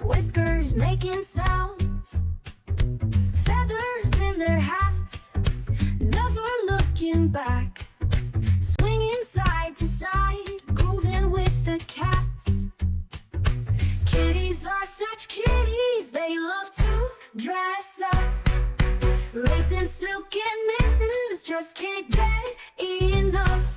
whiskers making sounds, feathers in their hats, never looking back, swinging side to side, grooving with the cats. Kitties are such kitties, they love to dress up, racing silk and mittens, just can't get enough.